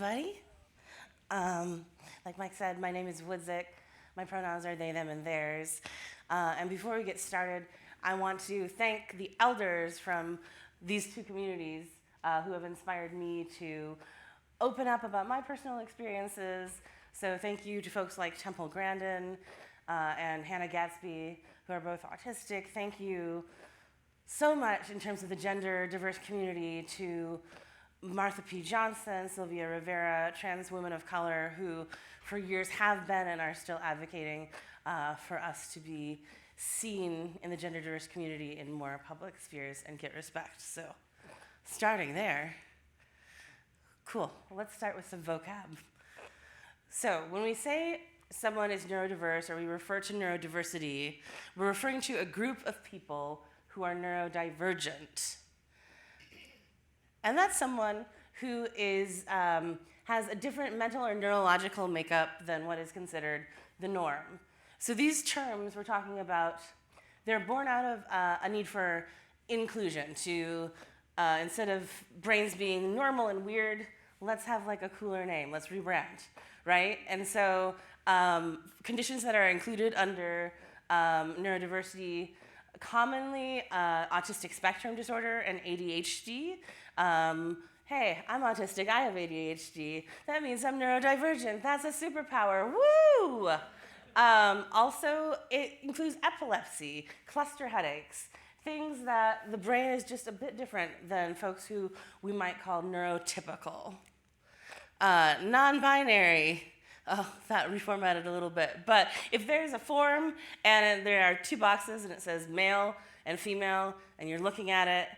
everybody. Like Mike said, my name is Woodzick. My pronouns are they, them, and theirs. And before we get started, I want to thank the elders from these two communities who have inspired me to open up about my personal experiences. So thank you to folks like Temple Grandin and Hannah Gatsby, who are both autistic. Thank you so much in terms of the gender diverse community to Martha P. Johnson, Sylvia Rivera, trans women of color who for years have been and are still advocating for us to be seen in the gender diverse community in more public spheres and get respect. So starting there, cool. Let's start with some vocab. So when we say someone is neurodiverse or we refer to neurodiversity, we're referring to a group of people who are neurodivergent. And that's someone who is, has a different mental or neurological makeup than what is considered the norm. So these terms we're talking about, they're born out of a need for inclusion to, instead of brains being normal and weird, let's have like a cooler name, let's rebrand, right? And so conditions that are included under neurodiversity, commonly autistic spectrum disorder and ADHD. Hey, I'm autistic, I have ADHD. That means I'm neurodivergent. That's a superpower, woo! Also, it includes epilepsy, cluster headaches, things that the brain is just a bit different than folks who we might call neurotypical. Non-binary, oh, that reformatted a little bit. But if there's a form and there are two boxes and it says male and female and you're looking at it,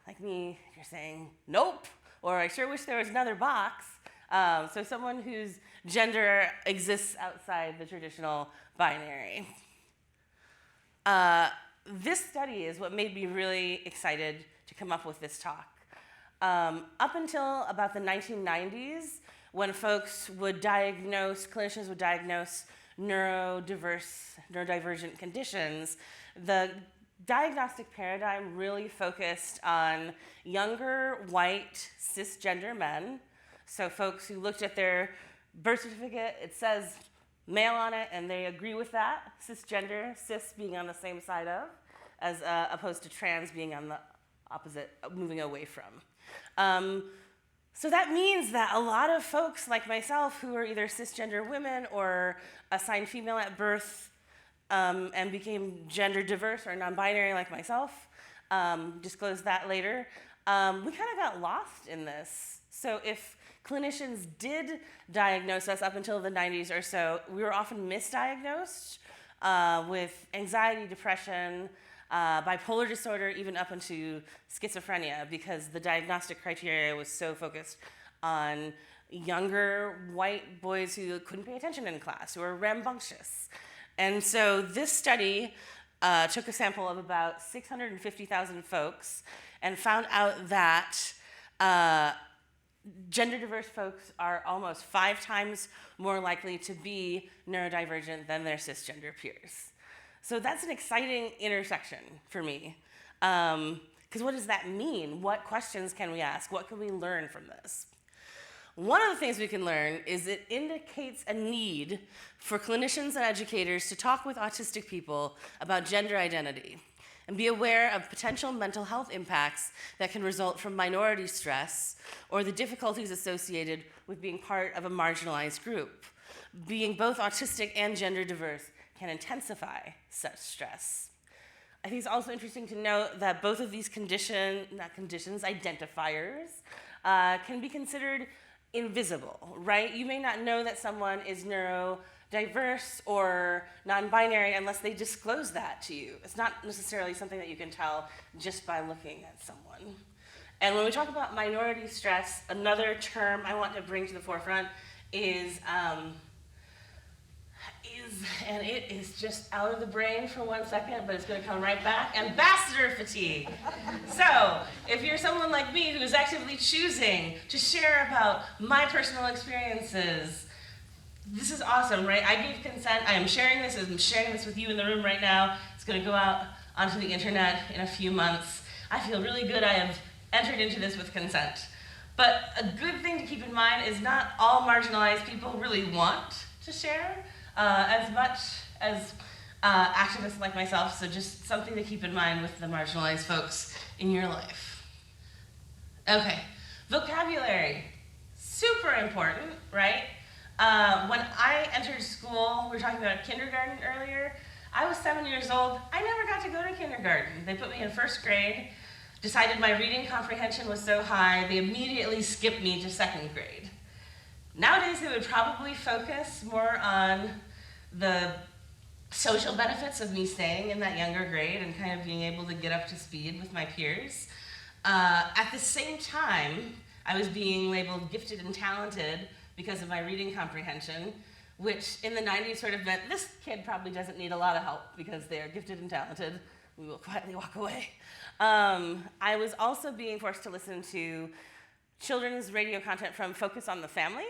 like me, you're saying, nope, or I sure wish there was another box. So someone whose gender exists outside the traditional binary. This study is what made me really excited to come up with this talk. Up until about the 1990s, when folks would diagnose, clinicians would diagnose neurodivergent conditions, the diagnostic paradigm really focused on younger, white, cisgender men. So folks who looked at their birth certificate, it says male on it, and they agree with that. Cisgender, cis being on the same side of, as opposed to trans being on the opposite, moving away from. So that means that a lot of folks like myself who are either cisgender women or assigned female at birth and became gender diverse or non-binary like myself, disclose that later, we kind of got lost in this. So if clinicians did diagnose us up until the 90s or so, we were often misdiagnosed with anxiety, depression, bipolar disorder, even up into schizophrenia, because the diagnostic criteria was so focused on younger white boys who couldn't pay attention in class, who were rambunctious. And so this study took a sample of about 650,000 folks and found out that gender diverse folks are almost 5 times more likely to be neurodivergent than their cisgender peers. So that's an exciting intersection for me. Because what does that mean? What questions can we ask? What can we learn from this? One of the things we can learn is it indicates a need for clinicians and educators to talk with autistic people about gender identity and be aware of potential mental health impacts that can result from minority stress or the difficulties associated with being part of a marginalized group. Being both autistic and gender diverse can intensify such stress. I think it's also interesting to note that both of these identifiers, can be considered invisible, right? You may not know that someone is neurodiverse or non-binary unless they disclose that to you. It's not necessarily something that you can tell just by looking at someone. And when we talk about minority stress, another term I want to bring to the forefront is, and it is just out of the brain for 1 second, but it's going to come right back, ambassador fatigue. So if you're someone like me who is actively choosing to share about my personal experiences, this is awesome, right? I gave consent. I am sharing this. I'm sharing this with you in the room right now. It's going to go out onto the internet in a few months. I feel really good I have entered into this with consent. But a good thing to keep in mind is not all marginalized people really want to share as much as activists like myself, so just something to keep in mind with the marginalized folks in your life. Okay, vocabulary, super important, right? When I entered school, we were talking about kindergarten earlier, I was 7 years old. I never got to go to kindergarten. They put me in first grade, decided my reading comprehension was so high, they immediately skipped me to second grade. Nowadays, they would probably focus more on the social benefits of me staying in that younger grade and kind of being able to get up to speed with my peers. At the same time, I was being labeled gifted and talented because of my reading comprehension, which in the 90s sort of meant this kid probably doesn't need a lot of help because they are gifted and talented. We will quietly walk away. I was also being forced to listen to children's radio content from Focus on the Family.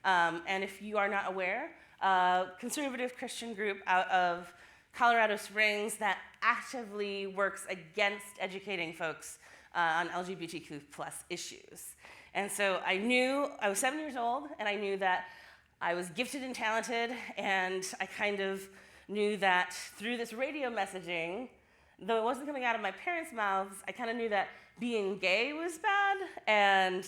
And if you are not aware, a conservative Christian group out of Colorado Springs that actively works against educating folks on LGBTQ+ issues. And so I was 7 years old, and I knew that I was gifted and talented, and I kind of knew that through this radio messaging, though it wasn't coming out of my parents' mouths, I kind of knew that being gay was bad, and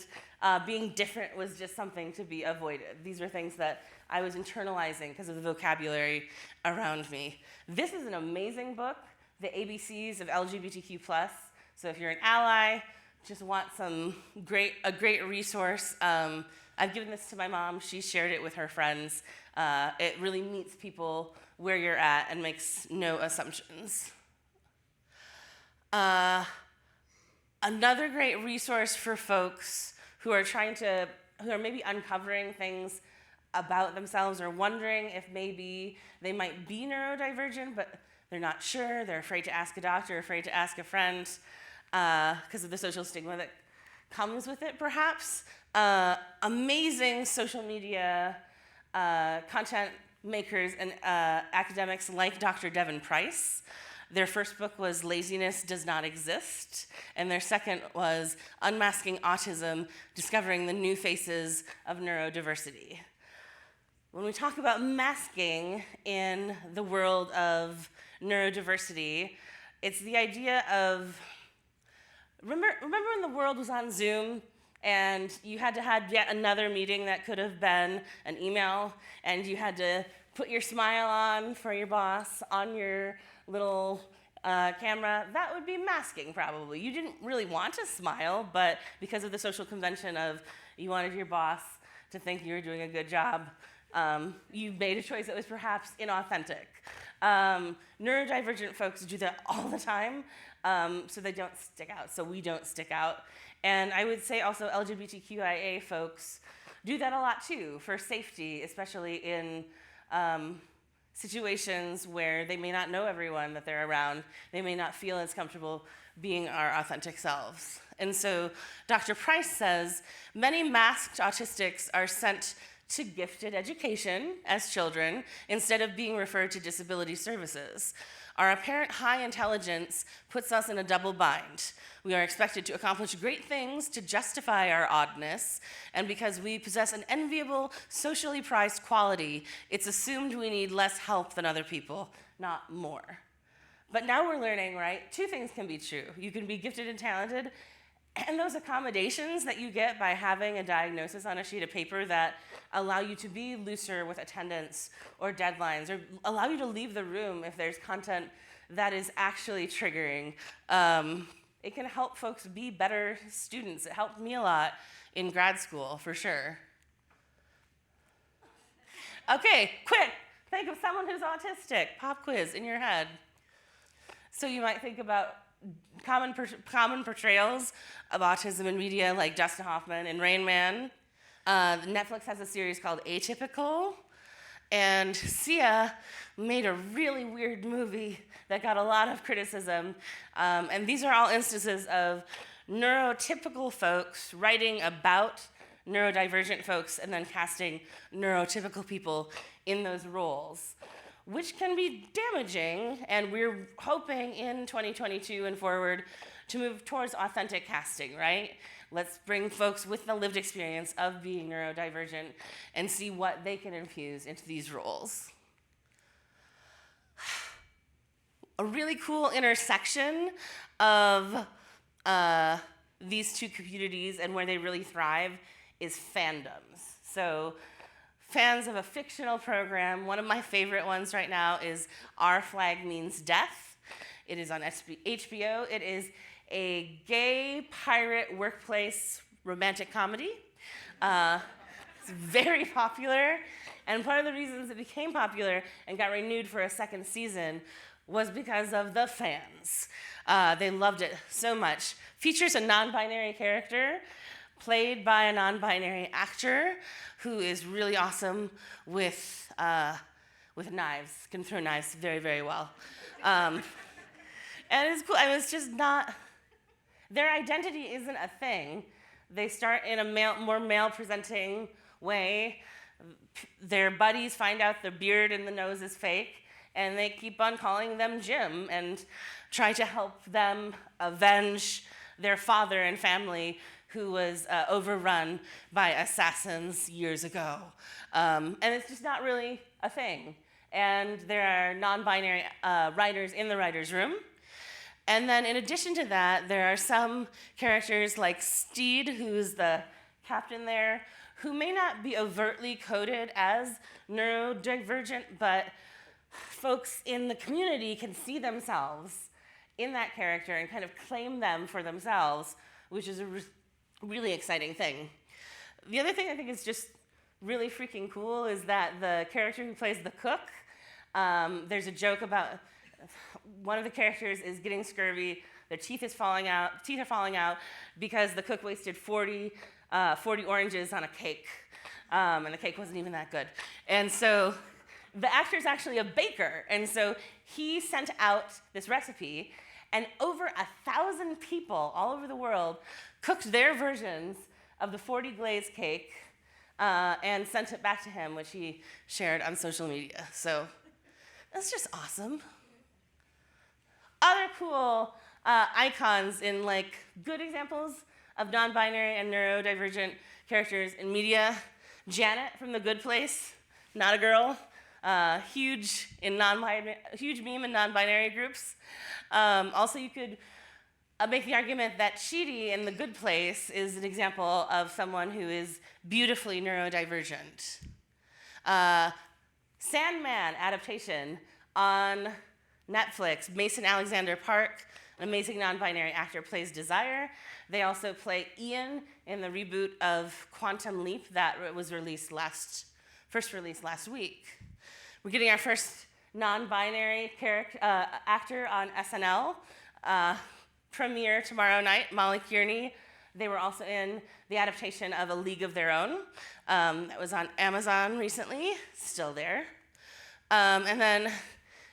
being different was just something to be avoided. These were things that I was internalizing because of the vocabulary around me. This is an amazing book, The ABCs of LGBTQ+. So if you're an ally, just want a great resource. I've given this to my mom. She shared it with her friends. It really meets people where you're at and makes no assumptions. Another great resource for folks who are who are maybe uncovering things about themselves or wondering if maybe they might be neurodivergent, but they're not sure, they're afraid to ask a doctor, afraid to ask a friend because of the social stigma that comes with it, perhaps. Amazing social media content makers and academics like Dr. Devin Price. Their first book was Laziness Does Not Exist, and their second was Unmasking Autism, Discovering the New Faces of Neurodiversity. When we talk about masking in the world of neurodiversity, it's the idea of, remember when the world was on Zoom and you had to have yet another meeting that could have been an email, and you had to put your smile on for your boss on your little camera? That would be masking, probably. You didn't really want to smile, but because of the social convention of you wanted your boss to think you were doing a good job, you made a choice that was perhaps inauthentic. Neurodivergent folks do that all the time, so they don't stick out, so we don't stick out. And I would say also LGBTQIA folks do that a lot too, for safety, especially in situations where they may not know everyone that they're around. They may not feel as comfortable being our authentic selves. And so Dr. Price says, many masked autistics are sent to gifted education as children instead of being referred to disability services. Our apparent high intelligence puts us in a double bind. We are expected to accomplish great things to justify our oddness, and because we possess an enviable, socially prized quality, it's assumed we need less help than other people, not more. But now we're learning, right? Two things can be true. You can be gifted and talented, and those accommodations that you get by having a diagnosis on a sheet of paper that allow you to be looser with attendance or deadlines, or allow you to leave the room if there's content that is actually triggering. It can help folks be better students. It helped me a lot in grad school, for sure. Okay, quick, think of someone who's autistic. Pop quiz in your head. So you might think about common portrayals of autism in media, like Dustin Hoffman in Rain Man. Netflix has a series called Atypical, and Sia made a really weird movie that got a lot of criticism. And these are all instances of neurotypical folks writing about neurodivergent folks and then casting neurotypical people in those roles, which can be damaging, and we're hoping in 2022 and forward to move towards authentic casting, right? Let's bring folks with the lived experience of being neurodivergent and see what they can infuse into these roles. A really cool intersection of these two communities and where they really thrive is fandoms. So fans of a fictional program, one of my favorite ones right now is Our Flag Means Death. It is on HBO. It is a gay pirate workplace romantic comedy. It's very popular, and part of the reasons it became popular and got renewed for a second season was because of the fans. They loved it so much. Features a non-binary character played by a non-binary actor who is really awesome with knives, can throw knives very, very well. And it's cool. I mean, it's just not, their identity isn't a thing. They start in a more male-presenting way. Their buddies find out the beard and the nose is fake, and they keep on calling them Jim and try to help them avenge their father and family who was overrun by assassins years ago. And it's just not really a thing. And there are non-binary writers in the writer's room. And then in addition to that, there are some characters like Steed, who's the captain there, who may not be overtly coded as neurodivergent, but folks in the community can see themselves in that character and kind of claim them for themselves, which is a really exciting thing. The other thing I think is just really freaking cool is that the character who plays the cook, there's a joke about one of the characters is getting scurvy, their teeth are falling out because the cook wasted 40 oranges on a cake, and the cake wasn't even that good. And so the actor is actually a baker, and so he sent out this recipe, and over 1,000 people all over the world cooked their versions of the 40 glazed cake and sent it back to him, which he shared on social media. So that's just awesome. Other cool icons in like good examples of non-binary and neurodivergent characters in media. Janet from The Good Place, not a girl, huge meme in non-binary groups. Also, you could make the argument that Chidi in The Good Place is an example of someone who is beautifully neurodivergent. Sandman adaptation on Netflix. Mason Alexander Park, an amazing non-binary actor, plays Desire. They also play Ian in the reboot of Quantum Leap that was first released last week. We're getting our first non-binary actor on SNL. Premiere tomorrow night, Molly Kearney. They were also in the adaptation of A League of Their Own. That was on Amazon recently, still there. And then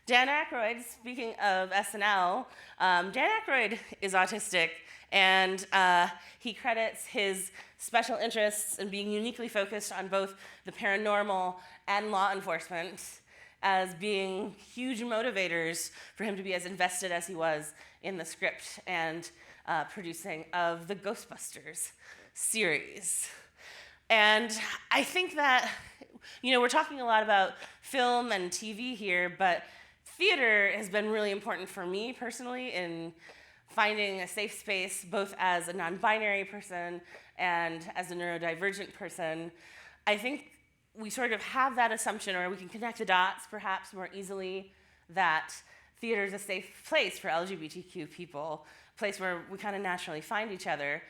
Dan Aykroyd, speaking of SNL, Dan Aykroyd is autistic, and he credits his special interests in being uniquely focused on both the paranormal and law enforcement as being huge motivators for him to be as invested as he was in the script and producing of the Ghostbusters series. And I think that, we're talking a lot about film and TV here, but theater has been really important for me personally in finding a safe space, both as a non-binary person and as a neurodivergent person. I think we sort of have that assumption, or we can connect the dots perhaps more easily, that theater is a safe place for LGBTQ people, a place where we kind of naturally find each other.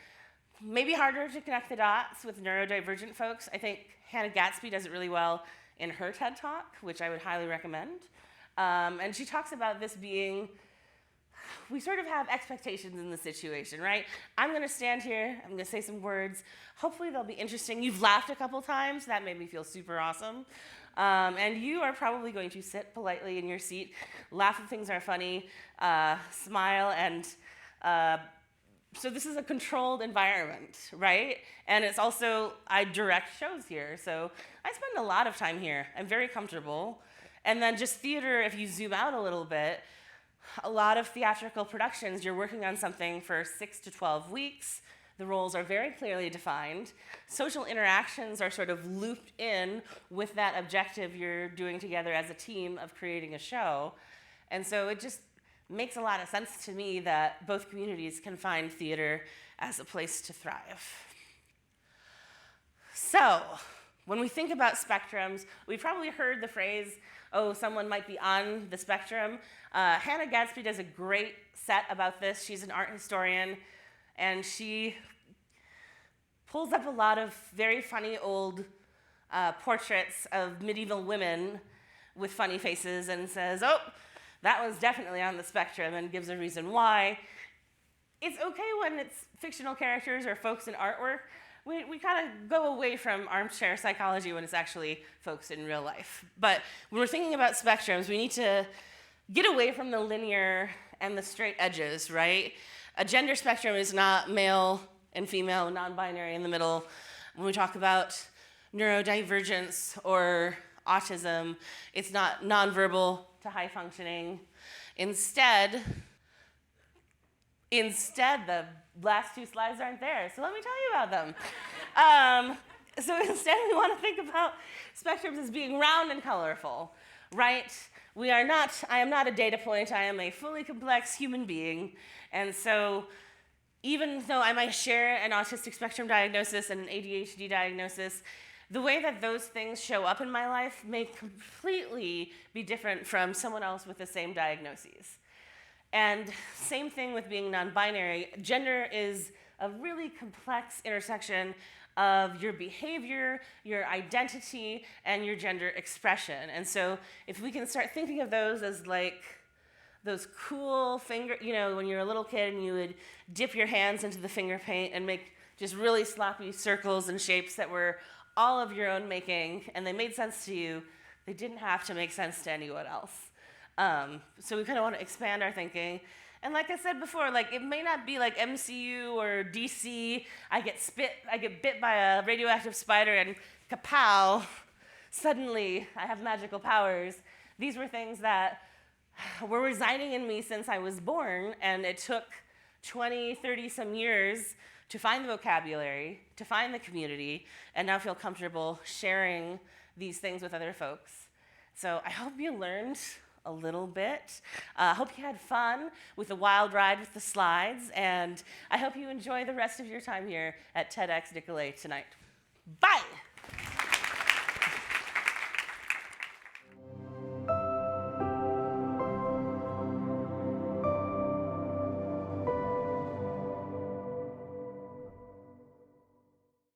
Maybe harder to connect the dots with neurodivergent folks. I think Hannah Gatsby does it really well in her TED Talk, which I would highly recommend. And she talks about this being, we sort of have expectations in the situation, right? I'm gonna stand here, I'm gonna say some words. Hopefully they'll be interesting. You've laughed a couple times, that made me feel super awesome. And you are probably going to sit politely in your seat, laugh if things are funny, smile, and so this is a controlled environment, right? And it's also, I direct shows here, so I spend a lot of time here. I'm very comfortable. And then just theater, if you zoom out a little bit, a lot of theatrical productions, you're working on something for 6 to 12 weeks. The roles are very clearly defined. Social interactions are sort of looped in with that objective you're doing together as a team of creating a show. And so it just makes a lot of sense to me that both communities can find theater as a place to thrive. So, when we think about spectrums, we've probably heard the phrase, oh, someone might be on the spectrum. Hannah Gadsby does a great set about this. She's an art historian, and she pulls up a lot of very funny old portraits of medieval women with funny faces and says, oh, that was definitely on the spectrum, and gives a reason why. It's okay when it's fictional characters or folks in artwork. We kind of go away from armchair psychology when it's actually folks in real life. But when we're thinking about spectrums, we need to get away from the linear and the straight edges, right? A gender spectrum is not male and female, non-binary in the middle. When we talk about neurodivergence or autism, it's not nonverbal to high functioning. Instead, the last two slides aren't there, so let me tell you about them. So instead, we want to think about spectrums as being round and colorful, right? I am not a data point, I am a fully complex human being, and so even though I might share an autistic spectrum diagnosis and an ADHD diagnosis, the way that those things show up in my life may completely be different from someone else with the same diagnoses. And same thing with being non-binary. Gender is a really complex intersection of your behavior, your identity, and your gender expression. And so if we can start thinking of those as like those cool when you're a little kid and you would dip your hands into the finger paint and make just really sloppy circles and shapes that were all of your own making, and they made sense to you, they didn't have to make sense to anyone else. So we kind of want to expand our thinking. And like I said before, like it may not be like MCU or DC, I get bit by a radioactive spider and kapow, suddenly I have magical powers. These were things that were residing in me since I was born, and it took 20, 30 some years to find the vocabulary, to find the community, and now feel comfortable sharing these things with other folks. So I hope you learned a little bit. I hope you had fun with the wild ride with the slides, and I hope you enjoy the rest of your time here at TEDxNicolet tonight. Bye!